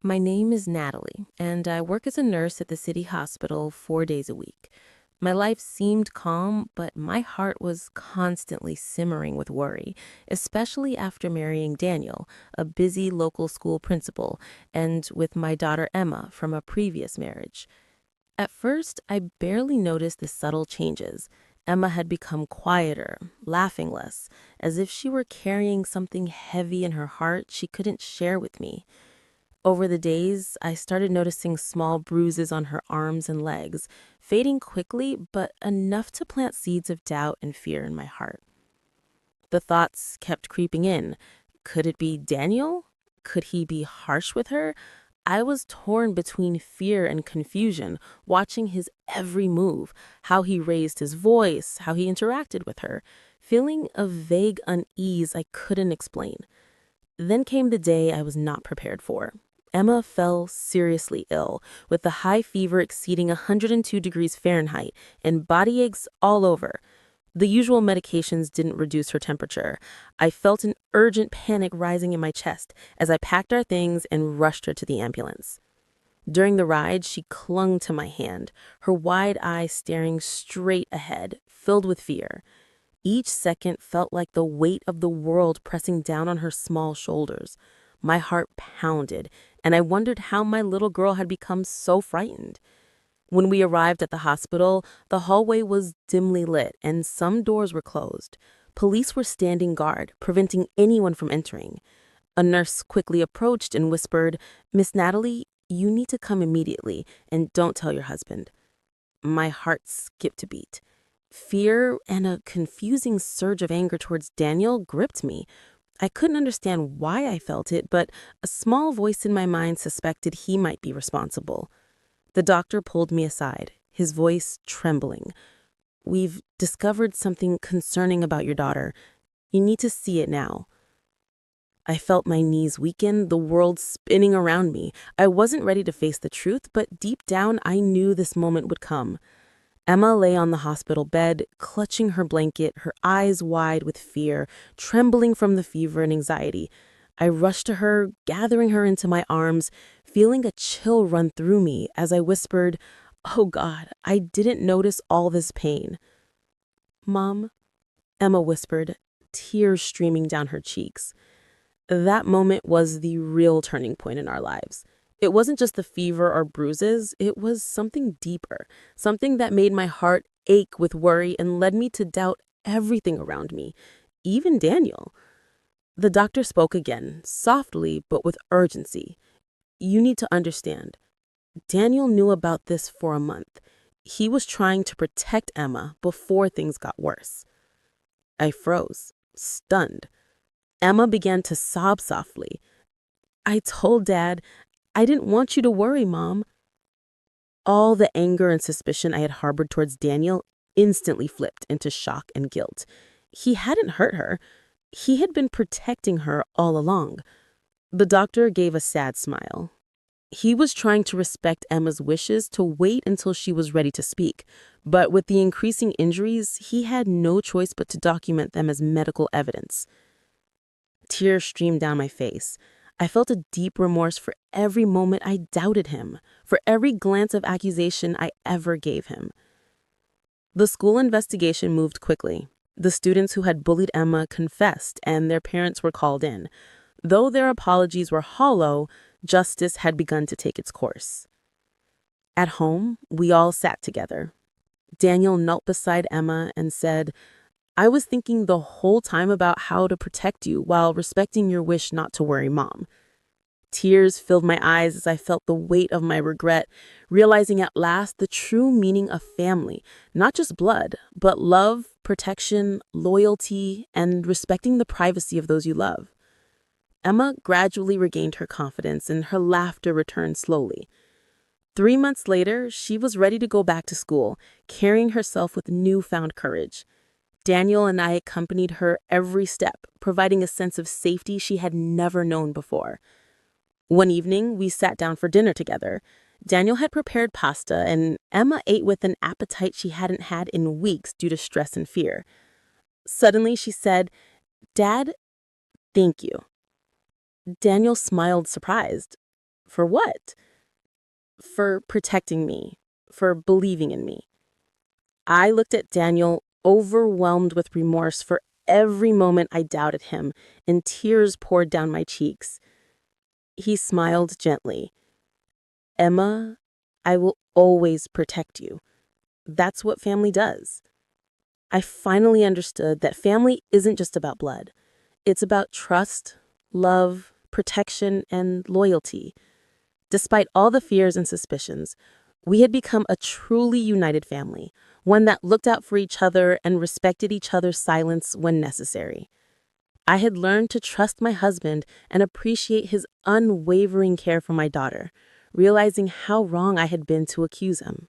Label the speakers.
Speaker 1: My name is Natalie, and I work as a nurse at the city hospital 4 days a week. My life seemed calm, but my heart was constantly simmering with worry, especially after marrying Daniel, a busy local school principal, and with my daughter Emma from a previous marriage. At first, I barely noticed the subtle changes. Emma had become quieter, laughing less, as if she were carrying something heavy in her heart she couldn't share with me. Over the days, I started noticing small bruises on her arms and legs, fading quickly, but enough to plant seeds of doubt and fear in my heart. The thoughts kept creeping in. Could it be Daniel? Could he be harsh with her? I was torn between fear and confusion, watching his every move, how he raised his voice, how he interacted with her, feeling a vague unease I couldn't explain. Then came the day I was not prepared for. Emma fell seriously ill, with the high fever exceeding 102 degrees Fahrenheit and body aches all over. The usual medications didn't reduce her temperature. I felt an urgent panic rising in my chest as I packed our things and rushed her to the ambulance. During the ride, she clung to my hand, her wide eyes staring straight ahead, filled with fear. Each second felt like the weight of the world pressing down on her small shoulders. My heart pounded, and I wondered how my little girl had become so frightened. When we arrived at the hospital, the hallway was dimly lit and some doors were closed. Police were standing guard, preventing anyone from entering. A nurse quickly approached and whispered, "Miss Natalie, you need to come immediately, and don't tell your husband." My heart skipped a beat. Fear and a confusing surge of anger towards Daniel gripped me. I couldn't understand why I felt it, but a small voice in my mind suspected he might be responsible. The doctor pulled me aside, his voice trembling. "We've discovered something concerning about your daughter. You need to see it now." I felt my knees weaken, the world spinning around me. I wasn't ready to face the truth, but deep down I knew this moment would come. Emma lay on the hospital bed, clutching her blanket, her eyes wide with fear, trembling from the fever and anxiety. I rushed to her, gathering her into my arms, feeling a chill run through me as I whispered, "Oh God, I didn't notice all this pain." "Mom," Emma whispered, tears streaming down her cheeks. That moment was the real turning point in our lives. It wasn't just the fever or bruises, it was something deeper, something that made my heart ache with worry and led me to doubt everything around me, even Daniel. The doctor spoke again, softly but with urgency. "You need to understand. Daniel knew about this for a month. He was trying to protect Emma before things got worse." I froze, stunned. Emma began to sob softly. "I told Dad, I didn't want you to worry, Mom." All the anger and suspicion I had harbored towards Daniel instantly flipped into shock and guilt. He hadn't hurt her. He had been protecting her all along. The doctor gave a sad smile. He was trying to respect Emma's wishes to wait until she was ready to speak, but with the increasing injuries, he had no choice but to document them as medical evidence. Tears streamed down my face. I felt a deep remorse for every moment I doubted him, for every glance of accusation I ever gave him. The school investigation moved quickly. The students who had bullied Emma confessed, and their parents were called in. Though their apologies were hollow, justice had begun to take its course. At home, we all sat together. Daniel knelt beside Emma and said, "I was thinking the whole time about how to protect you while respecting your wish not to worry, Mom." Tears filled my eyes as I felt the weight of my regret, realizing at last the true meaning of family, not just blood, but love, protection, loyalty, and respecting the privacy of those you love. Emma gradually regained her confidence and her laughter returned slowly. 3 months later, she was ready to go back to school, carrying herself with newfound courage. Daniel and I accompanied her every step, providing a sense of safety she had never known before. One evening, we sat down for dinner together. Daniel had prepared pasta, and Emma ate with an appetite she hadn't had in weeks due to stress and fear. Suddenly, she said, "Dad, thank you." Daniel smiled, surprised. For what? For protecting me, for believing in me. I looked at Daniel, overwhelmed with remorse for every moment I doubted him, and tears poured down my cheeks. He smiled gently. Emma, I will always protect you. That's what family does. I finally understood that family isn't just about blood. It's about trust, love, protection, and loyalty. Despite all the fears and suspicions, we had become a truly united family, one that looked out for each other and respected each other's silence when necessary. I had learned to trust my husband and appreciate his unwavering care for my daughter, realizing how wrong I had been to accuse him.